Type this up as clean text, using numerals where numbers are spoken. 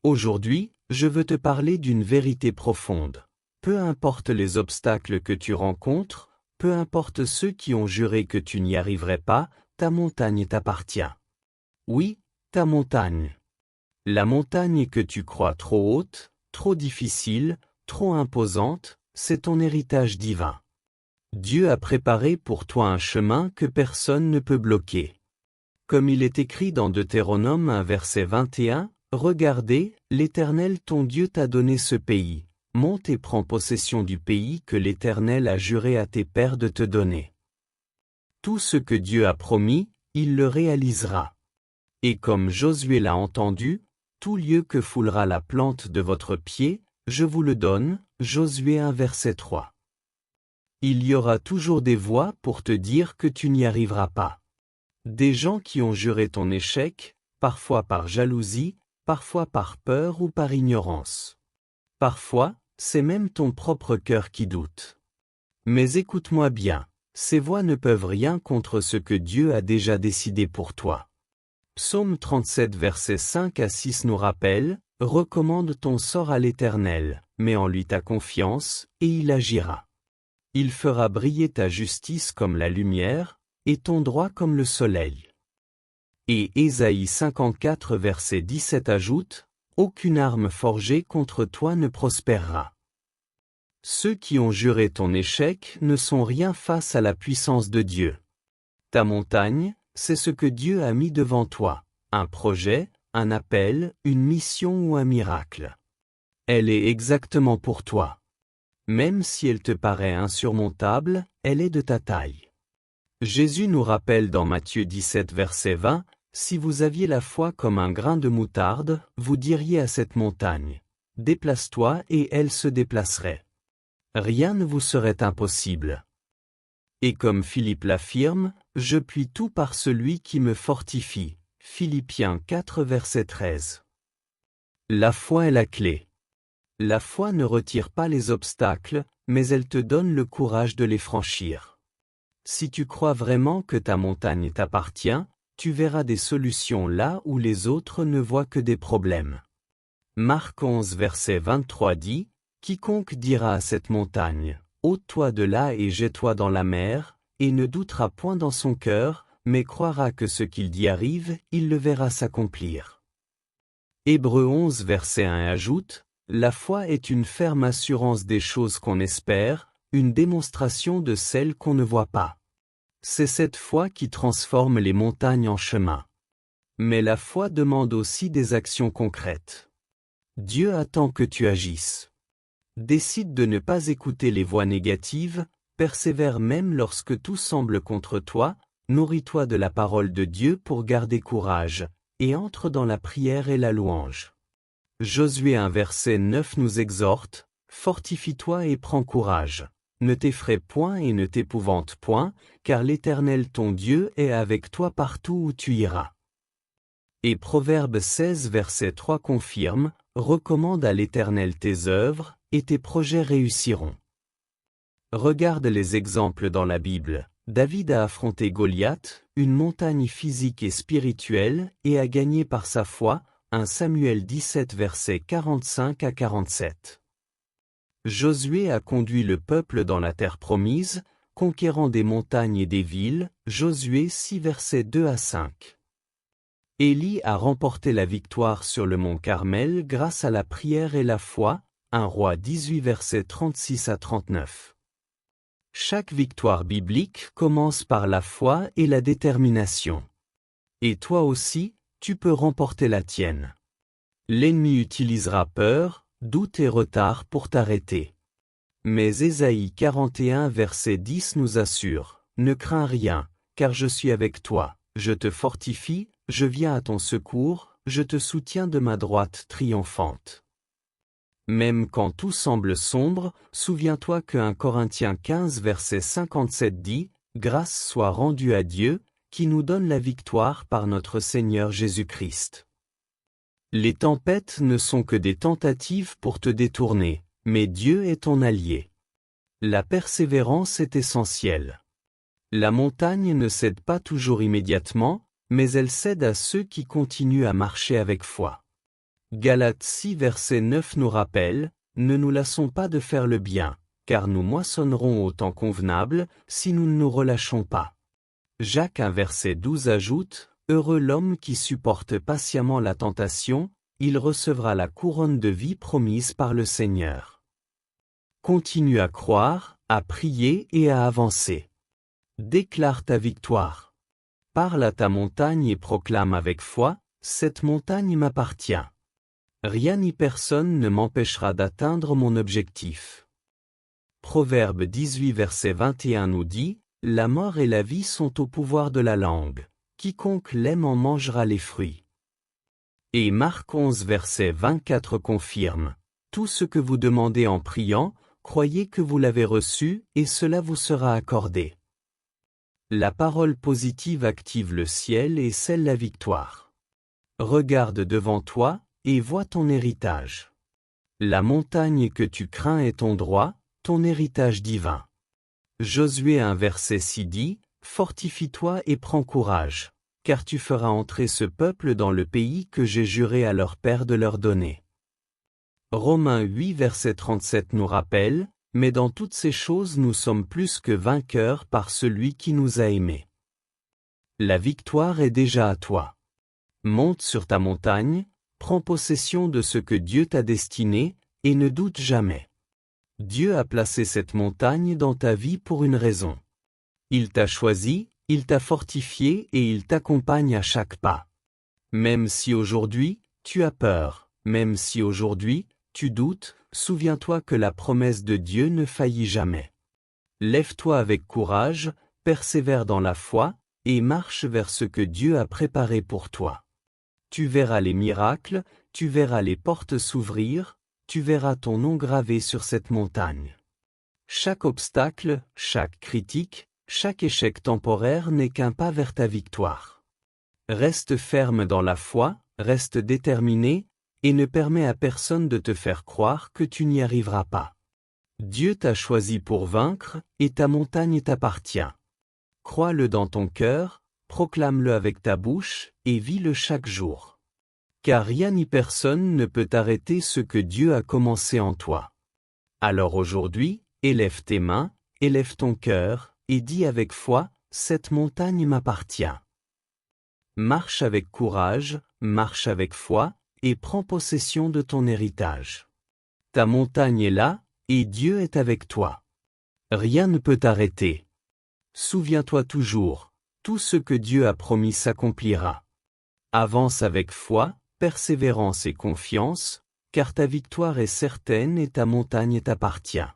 Aujourd'hui, je veux te parler d'une vérité profonde. Peu importe les obstacles que tu rencontres, peu importe ceux qui ont juré que tu n'y arriverais pas, ta montagne t'appartient. Oui, ta montagne. La montagne que tu crois trop haute, trop difficile, trop imposante, c'est ton héritage divin. Dieu a préparé pour toi un chemin que personne ne peut bloquer. Comme il est écrit dans Deutéronome 1 verset 21, « Regardez, l'Éternel ton Dieu t'a donné ce pays. Monte et prends possession du pays que l'Éternel a juré à tes pères de te donner. » Tout ce que Dieu a promis, il le réalisera. Et comme Josué l'a entendu, tout lieu que foulera la plante de votre pied, je vous le donne, Josué 1 verset 3. Il y aura toujours des voix pour te dire que tu n'y arriveras pas. Des gens qui ont juré ton échec, parfois par jalousie, parfois par peur ou par ignorance. Parfois, c'est même ton propre cœur qui doute. Mais écoute-moi bien, ces voix ne peuvent rien contre ce que Dieu a déjà décidé pour toi. Psaume 37 versets 5 à 6 nous rappelle, « Recommande ton sort à l'Éternel, mets en lui ta confiance, et il agira. Il fera briller ta justice comme la lumière, et ton droit comme le soleil. » Et Ésaïe 54 verset 17 ajoute, « Aucune arme forgée contre toi ne prospérera. » Ceux qui ont juré ton échec ne sont rien face à la puissance de Dieu. Ta montagne, c'est ce que Dieu a mis devant toi, un projet, un appel, une mission ou un miracle. Elle est exactement pour toi. Même si elle te paraît insurmontable, elle est de ta taille. Jésus nous rappelle dans Matthieu 17 verset 20, « Si vous aviez la foi comme un grain de moutarde, vous diriez à cette montagne, « Déplace-toi » et elle se déplacerait. Rien ne vous serait impossible. Et comme Philippe l'affirme, « Je puis tout par celui qui me fortifie » Philippiens 4 verset 13. La foi est la clé. La foi ne retire pas les obstacles, mais elle te donne le courage de les franchir. Si tu crois vraiment que ta montagne t'appartient, tu verras des solutions là où les autres ne voient que des problèmes. Marc 11 verset 23 dit, « Quiconque dira à cette montagne, ôte-toi de là et jette-toi dans la mer, et ne doutera point dans son cœur, mais croira que ce qu'il dit arrive, il le verra s'accomplir. » Hébreux 11 verset 1 ajoute, « La foi est une ferme assurance des choses qu'on espère, une démonstration de celles qu'on ne voit pas. » C'est cette foi qui transforme les montagnes en chemin. Mais la foi demande aussi des actions concrètes. Dieu attend que tu agisses. Décide de ne pas écouter les voix négatives, persévère même lorsque tout semble contre toi, nourris-toi de la parole de Dieu pour garder courage, et entre dans la prière et la louange. Josué 1 verset 9 nous exhorte, « Fortifie-toi et prends courage. Ne t'effraie point et ne t'épouvante point, car l'Éternel ton Dieu est avec toi partout où tu iras. » Et Proverbe 16 verset 3 confirme, « Recommande à l'Éternel tes œuvres, et tes projets réussiront. » Regarde les exemples dans la Bible. David a affronté Goliath, une montagne physique et spirituelle, et a gagné par sa foi, 1 Samuel 17 versets 45 à 47. Josué a conduit le peuple dans la terre promise, conquérant des montagnes et des villes, Josué 6 versets 2 à 5. Élie a remporté la victoire sur le mont Carmel grâce à la prière et la foi, 1 Roi 18 versets 36 à 39. Chaque victoire biblique commence par la foi et la détermination. Et toi aussi, tu peux remporter la tienne. L'ennemi utilisera peur, doute et retard pour t'arrêter. Mais Ésaïe 41 verset 10 nous assure, « Ne crains rien, car je suis avec toi, je te fortifie, je viens à ton secours, je te soutiens de ma droite triomphante. » Même quand tout semble sombre, souviens-toi que 1 Corinthiens 15 verset 57 dit, « Grâce soit rendue à Dieu, qui nous donne la victoire par notre Seigneur Jésus-Christ. » Les tempêtes ne sont que des tentatives pour te détourner, mais Dieu est ton allié. La persévérance est essentielle. La montagne ne cède pas toujours immédiatement, mais elle cède à ceux qui continuent à marcher avec foi. Galates 6 verset 9 nous rappelle, « Ne nous lassons pas de faire le bien, car nous moissonnerons au temps convenable, si nous ne nous relâchons pas. » Jacques 1 verset 12 ajoute, « Heureux l'homme qui supporte patiemment la tentation, il recevra la couronne de vie promise par le Seigneur. » Continue à croire, à prier et à avancer. Déclare ta victoire. Parle à ta montagne et proclame avec foi, « Cette montagne m'appartient. Rien ni personne ne m'empêchera d'atteindre mon objectif. » Proverbe 18 verset 21 nous dit, « La mort et la vie sont au pouvoir de la langue. Quiconque l'aime en mangera les fruits. » Et Marc 11 verset 24 confirme, « Tout ce que vous demandez en priant, croyez que vous l'avez reçu et cela vous sera accordé. » La parole positive active le ciel et scelle la victoire. Regarde devant toi et vois ton héritage. La montagne que tu crains est ton droit, ton héritage divin. Josué 1 verset 6 dit, « Fortifie-toi et prends courage, car tu feras entrer ce peuple dans le pays que j'ai juré à leur père de leur donner. » Romains 8 verset 37 nous rappelle, « Mais dans toutes ces choses nous sommes plus que vainqueurs par celui qui nous a aimés. » La victoire est déjà à toi. Monte sur ta montagne, prends possession de ce que Dieu t'a destiné, et ne doute jamais. Dieu a placé cette montagne dans ta vie pour une raison. Il t'a choisi, il t'a fortifié et il t'accompagne à chaque pas. Même si aujourd'hui, tu as peur, même si aujourd'hui, tu doutes, souviens-toi que la promesse de Dieu ne faillit jamais. Lève-toi avec courage, persévère dans la foi, et marche vers ce que Dieu a préparé pour toi. Tu verras les miracles, tu verras les portes s'ouvrir, tu verras ton nom gravé sur cette montagne. Chaque obstacle, chaque critique, chaque échec temporaire n'est qu'un pas vers ta victoire. Reste ferme dans la foi, reste déterminé, et ne permets à personne de te faire croire que tu n'y arriveras pas. Dieu t'a choisi pour vaincre, et ta montagne t'appartient. Crois-le dans ton cœur, proclame-le avec ta bouche, et vis-le chaque jour. Car rien ni personne ne peut arrêter ce que Dieu a commencé en toi. Alors aujourd'hui, élève tes mains, élève ton cœur, et dis avec foi, « Cette montagne m'appartient. » Marche avec courage, marche avec foi, et prends possession de ton héritage. Ta montagne est là, et Dieu est avec toi. Rien ne peut t'arrêter. Souviens-toi toujours, tout ce que Dieu a promis s'accomplira. Avance avec foi, persévérance et confiance, car ta victoire est certaine et ta montagne t'appartient.